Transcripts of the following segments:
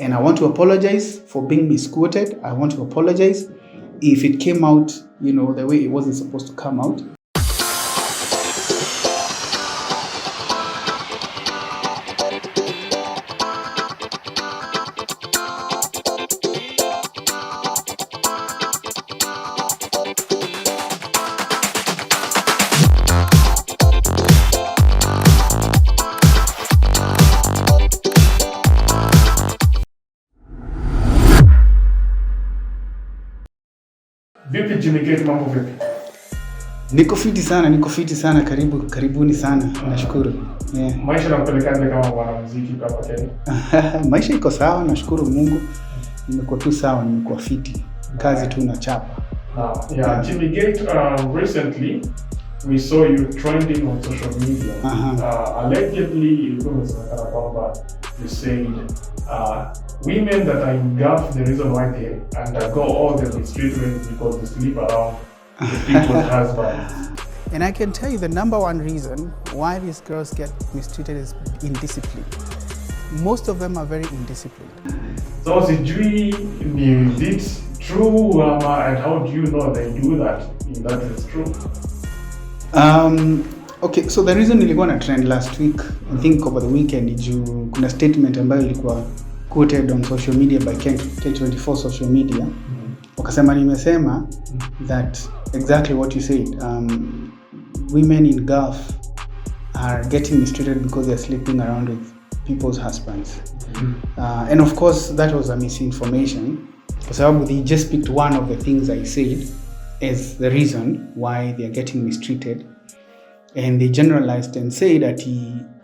And I want to apologize for being misquoted. I want to apologize if it came out, the way it wasn't supposed to come out. Vipi Jimmy Gait, mambo vipi? Niko fiti sana, karibuni sana. Nashukuru. Yeah. Maisha yanapelekaje kama mwanamuziki hapa Kenya? Maisha iko sawa, nashukuru Mungu. Nimekuwa tu sawa, nimekuwa fiti. Kazi tu na chapa. Yeah, Jimmy Gait, recently we saw you trending on social media. Allegedly, ilikuwa inasemekana kwamba you said women that are in Gulf, the reason why they undergo all the mistreatment is because they sleep around the people's husbands. And I can tell you the number one reason why these girls get mistreated is indiscipline. Most of them are very indisciplined. So, is it true, and how do you know they do that, if that is true? Okay, so the reason nilikuwa na trend last week, I think over the weekend, kuna statement ambayo ilikuwa quoted on social media by K24 social media. Wakasema nimesema that exactly what you said. Women in Gulf are getting mistreated because they're sleeping around with people's husbands. And of course that was a misinformation. Kwa sababu they just picked one of the things I said as the reason why they are getting mistreated. And they generalized and said that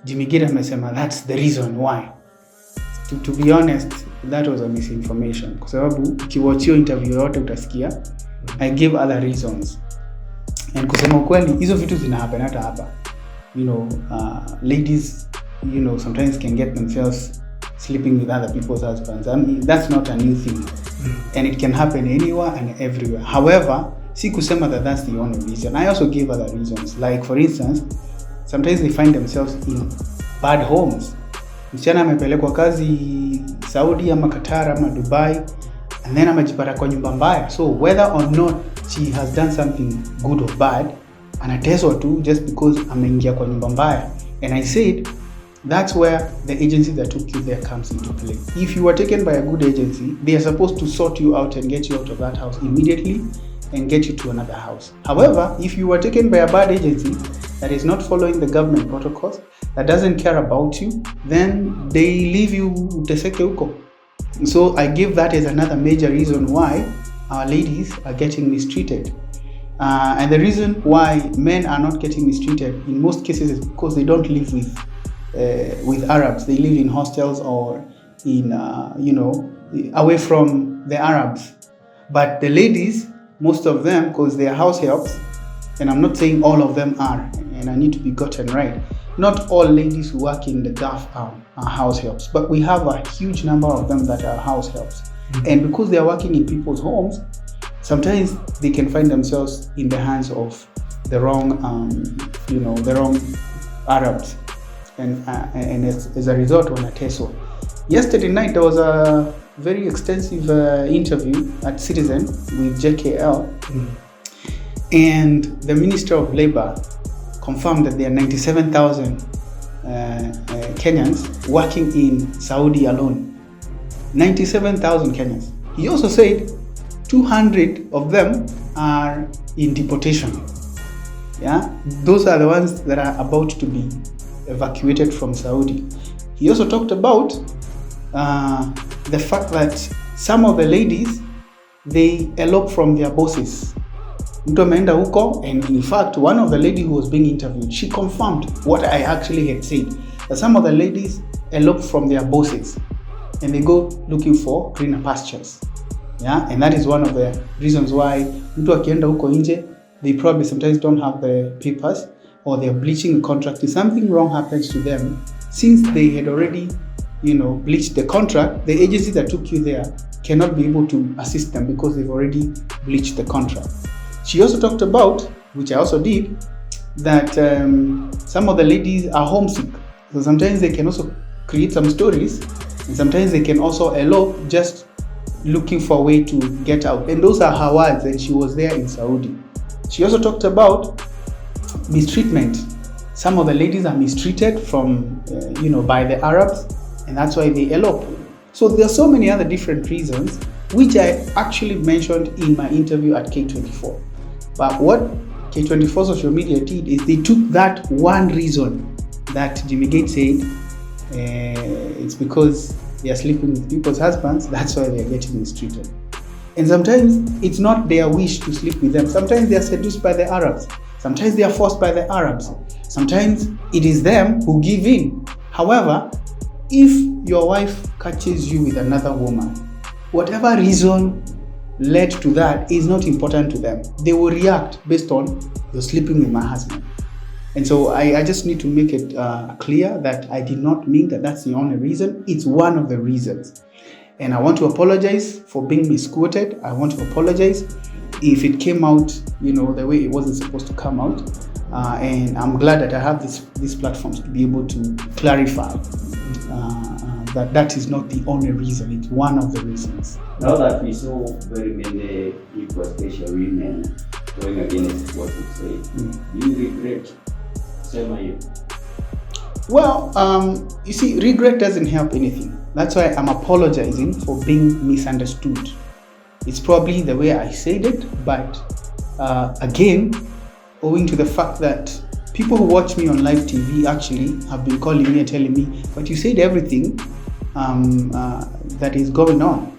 Jimmy Gait amesema that's the reason why. To be honest, that was a misinformation. Kwa sababu ukiwatch hiyo interview yote utasikia I gave other reasons. And kusema ukweli hizo vitu zina happen hata hapa. Ladies, sometimes can get themselves sleeping with other people's husbands. I mean, that's not a new thing. And it can happen anywhere and everywhere. However, si kusema that that's the only reason. I also gave other reasons. Like for instance, sometimes they find themselves in bad homes. Msichana amepelekwa kazi Saudi ama Qatar ama Dubai, and then amejipata kwa nyumba mbaya. So whether or not she has done something good or bad, anateswa tu just because ameingia kwa nyumba mbaya. And I said that's where the agency that took you there comes into play. If you were taken by a good agency, they are supposed to sort you out and get you out of that house immediately and get you to another house. However, if you were taken by a bad agency that is not following the government protocols, that doesn't care about you, then they leave you uteseke huko. So I give that as another major reason why our ladies are getting mistreated. And the reason why men are not getting mistreated in most cases is because they don't live with Arabs. They live in hostels or in away from the Arabs. But the ladies, most of them, because they are house helps, and I'm not saying all of them are, and I need to be gotten right. Not all ladies who work in the Gulf are house helps, but we have a huge number of them that are house helps. And because they are working in people's homes, sometimes they can find themselves in the hands of the wrong, the wrong Arabs, and as a result, wanateswa. Yesterday night there was a very extensive interview at Citizen with JKL, and the Minister of Labor confirmed that there are 97,000 Kenyans working in Saudi alone. 97,000 Kenyans. He also said 200 of them are in deportation. Yeah, those are the ones that are about to be evacuated from Saudi. He also talked about the fact that some of the ladies, they elope from their bosses. Mtu ameenda huko, and in fact one of the lady who was being interviewed, she confirmed what I actually had said, that some of the ladies elope from their bosses and they go looking for greener pastures. Yeah, and that is one of the reasons why mtu akienda huko nje, they probably sometimes don't have the papers, or they're bleaching the contract. If something wrong happens to them, since they had already bleached the contract, the agency that took you there cannot be able to assist them because they've already bleached the contract. She also talked about, which I also did, that some of the ladies are homesick. So sometimes they can also create some stories And sometimes they can also elope just looking for a way to get out. And those are her words, and she was there in Saudi. She also talked about mistreatment. Some of the ladies are mistreated from, by the Arabs, and that's why they elope. So there are so many other different reasons, which I actually mentioned in my interview at K24. But what K24 social media did is they took that one reason that Jimmy Gait said, it's because they are sleeping with people's husbands, that's why they are getting mistreated. And sometimes it's not their wish to sleep with them. Sometimes they are seduced by the Arabs. Sometimes they are forced by the Arabs. Sometimes it is them who give in. However, if your wife catches you with another woman, whatever reason led to that is not important to them. They will react based on, you're sleeping with my husband. And so I just need to make it clear that I did not mean that that's the only reason. It's one of the reasons. And I want to apologize for being misquoted. I want to apologize if it came out, the way it wasn't supposed to come out. And I'm glad that I have these platforms to be able to clarify that is not the only reason. It's one of the reasons. Now that we saw very many people, especially women, going against what you say, do you regret? Well, you see, regret doesn't help anything. That's why I'm apologizing for being misunderstood. It's probably the way I said it, but again, owing to the fact that people who watch me on live TV actually have been calling me and telling me, but you said everything that is going on.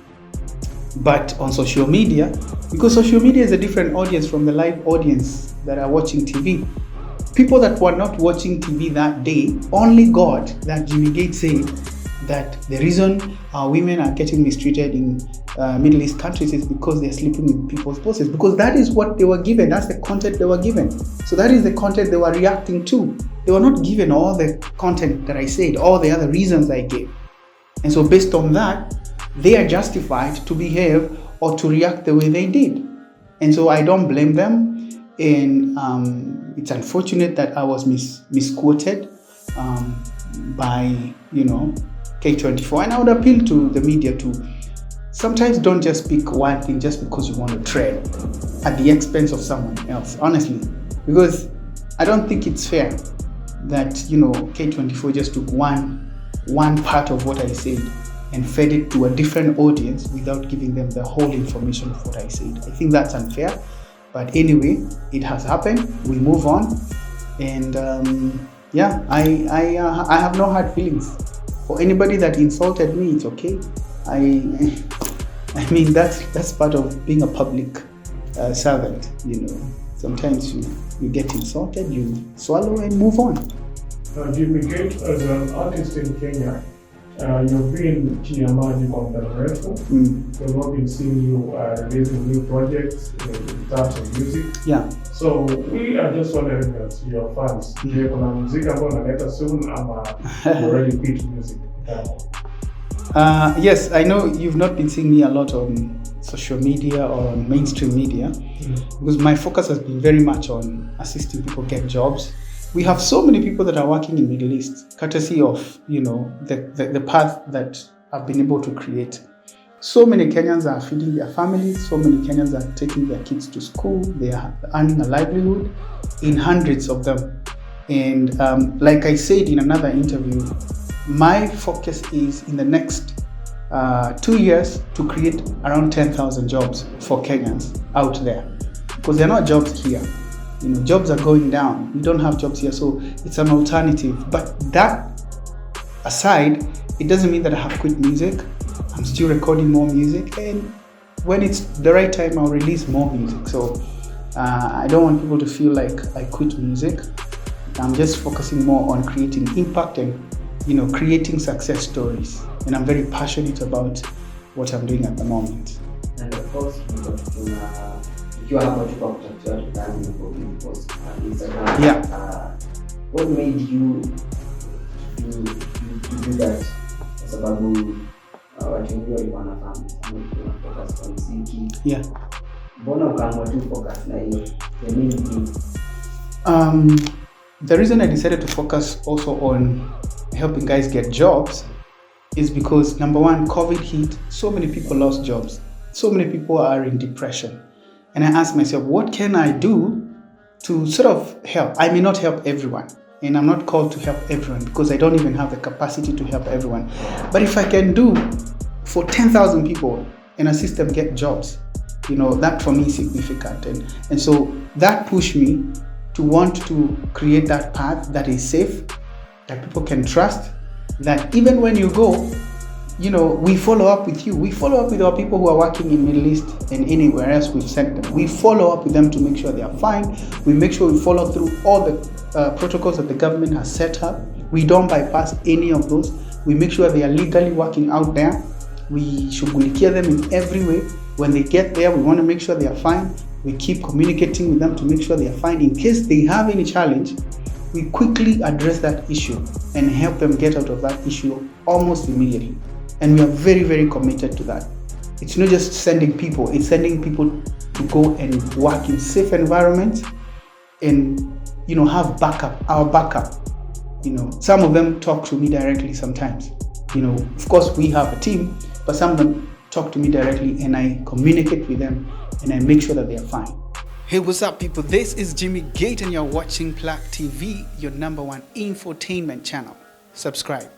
But on social media, because social media is a different audience from the live audience that are watching TV. People that were not watching TV that day only got that Jimmy Gait said that the reason our women are getting mistreated in Middle East countries is because they're sleeping with people's bosses. Because that is what they were given. That's the content they were given. So that is the content they were reacting to. They were not given all the content that I said, all the other reasons I gave. And so based on that, they are justified to behave or to react the way they did. And so I don't blame them. And it's unfortunate that I was misquoted by, K24. And I would appeal to the media to sometimes don't just speak one thing just because you want to trend at the expense of someone else, honestly. Because I don't think it's fair that, K24 just took one part of what I said and fed it to a different audience without giving them the whole information of what I said. I think that's unfair. But anyway, it has happened. We move on. And I have no hard feelings. For anybody that insulted me, it's okay. I mean, that's part of being a public servant, Sometimes you get insulted, you swallow and move on. Jimmy Gait, as an artist in Kenya, you've been Chinyamaji Contemporary. We've not been seeing you releasing new projects in terms of music. Yeah. So we are just wondering as your fans, je kuna muziki ambao unaleta soon ama you already quit music? Yes, I know you've not been seeing me a lot on social media or on mainstream media because my focus has been very much on assisting people get jobs. We have so many people that are working in Middle East, courtesy of, the path that I've been able to create. So many Kenyans are feeding their families. So many Kenyans are taking their kids to school. They are earning a livelihood in hundreds of them. And like I said in another interview, my focus is in the next 2 years to create around 10,000 jobs for Kenyans out there. Because they're not jobs here. Jobs are going down. We don't have jobs here, so it's an alternative. But that aside, it doesn't mean that I have quit music. I'm still recording more music, and when it's the right time, I'll release more music. So I don't want people to feel like I quit music. I'm just focusing more on creating impact and, creating success stories. And I'm very passionate about what I'm doing at the moment. And of course, you have much about Instagram. Yeah. What made you do that? Sababu watu wengi walikuwa wanafahamu focus on muziki. Yeah. Mbona ukaamua tu focus na hiyo? The main thing. The reason I decided to focus also on helping guys get jobs is because, number one, COVID hit, so many people lost jobs, so many people are in depression. And I asked myself, what can I do to sort of help? I may not help everyone, and I'm not called to help everyone because I don't even have the capacity to help everyone. But if I can do for 10,000 people in a system get jobs, that for me is significant. And so that pushed me to want to create that path that is safe, that people can trust, that even when you go, we follow up with you. We follow up with our people who are working in Middle East and anywhere else we've sent them. We follow up with them to make sure they are fine. We make sure we follow through all the protocols that the government has set up. We don't bypass any of those. We make sure they are legally working out there. We shughulikia them in every way. When they get there, we want to make sure they are fine. We keep communicating with them to make sure they are fine. In case they have any challenge, we quickly address that issue and help them get out of that issue almost immediately. And we are very, very committed to that. It's not just sending people, it's sending people to go and work in safe environments and, have our backup. Some of them talk to me directly sometimes. Of course we have a team, but some of them talk to me directly and I communicate with them and I make sure that they are fine. Hey, what's up, people? This is Jimmy Gait and you're watching Plaque TV, your #1 infotainment channel. Subscribe.